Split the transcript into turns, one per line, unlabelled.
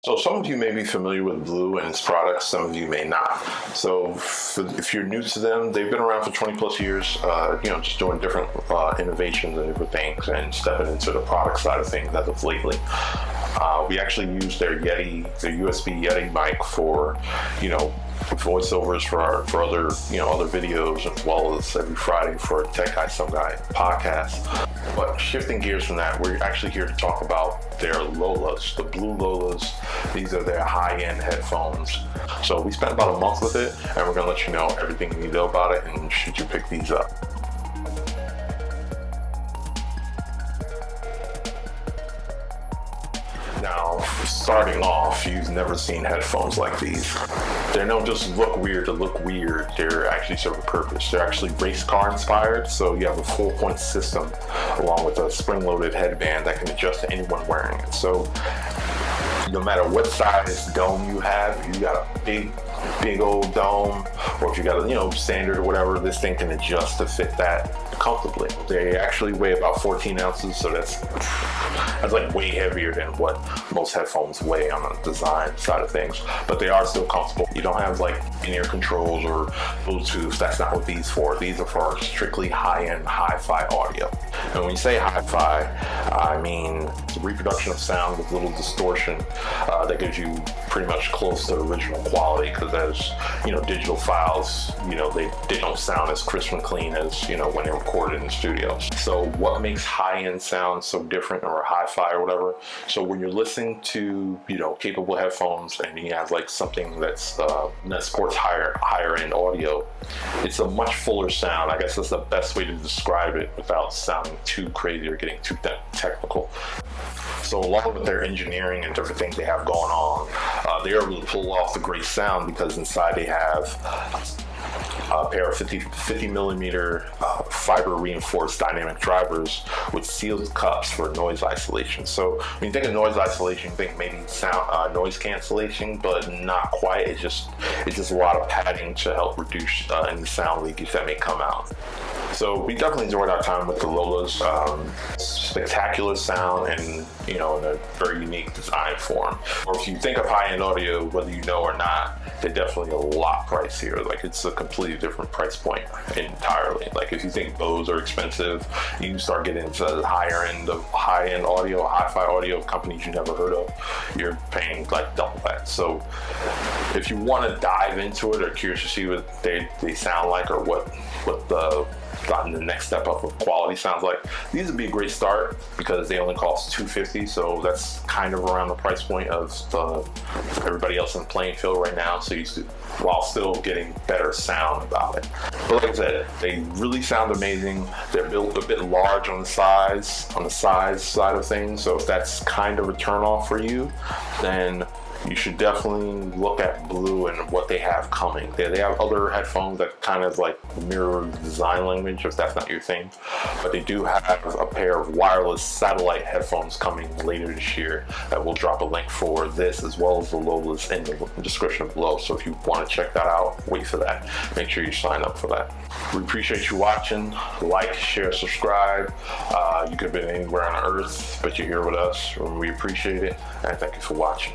So some of you may be familiar with Blue and its products, some of you may not. So if you're new to them, they've been around for 20 plus years, just doing different innovations and different things and stepping into the product side of things as of lately. We actually use their USB Yeti mic for, voiceovers for other videos, as well as every Friday for Tech Guy Some Guy podcast. But shifting gears from that, we're actually here to talk about their Lolas, the Blue Lolas. These are their high-end headphones. So we spent about a month with it, and we're gonna let you know everything you need to know about it and should you pick these up. Now, starting off, you've never seen headphones like these. They don't just look weird to look weird, they're actually serve a purpose. They're actually race car inspired, so you have a 4-point system along with a spring-loaded headband that can adjust to anyone wearing it. So no matter what size dome you have, if you got a big old dome, or if you got a standard or whatever, this thing can adjust to fit that comfortably. They actually weigh about 14 ounces, so that's like way heavier than what most headphones weigh on the design side of things, but they are still comfortable. You don't have like in-ear controls or Bluetooth. That's not what these for. These are for strictly high-end hi-fi audio. And when you say hi-fi, I mean the reproduction of sound with little distortion that gives you pretty much close to original quality, because as digital files, they don't sound as crisp and clean as when they're recorded in the studio. So what makes high-end sound so different, or hi-fi or whatever? So when you're listening to capable headphones and you have like something that supports higher end audio, it's a much fuller sound. I guess that's the best way to describe it without sounding too crazy or getting too technical. So along with their engineering and different things they have going on, they're able to pull off the great sound because inside they have a pair of 50 millimeter fiber reinforced dynamic drivers with sealed cups for noise isolation. So when you think of noise isolation, you think maybe sound noise cancellation, but not quite. It's just a lot of padding to help reduce any sound leakage that may come out. So we definitely enjoyed our time with the Lolas. Spectacular sound and in a very unique design form. Or if you think of high-end audio, whether you know or not, they're definitely a lot pricier. Like it's a completely different price point entirely. Like if you think Bose are expensive, you start getting into the high-end audio, hi-fi audio companies you never heard of, you're paying like double that. So if you want to dive into it or curious to see what they sound like or what the next step up of quality sounds like, these would be a great start because they only cost $250, so that's kind of around the price point of everybody else in the playing field right now, so while still getting better sound about it. But like I said, they really sound amazing. They're built a bit large on the size side of things, so if that's kind of a turn off for you, then you should definitely look at Blue and what they have coming. They have other headphones that kind of like mirror the design language, if that's not your thing. But they do have a pair of wireless satellite headphones coming later this year that we'll drop a link for this, as well as the Lolas in the description below. So if you want to check that out, wait for that. Make sure you sign up for that. We appreciate you watching. Like, share, subscribe. You could have been anywhere on earth, but you're here with us, and we appreciate it. And thank you for watching.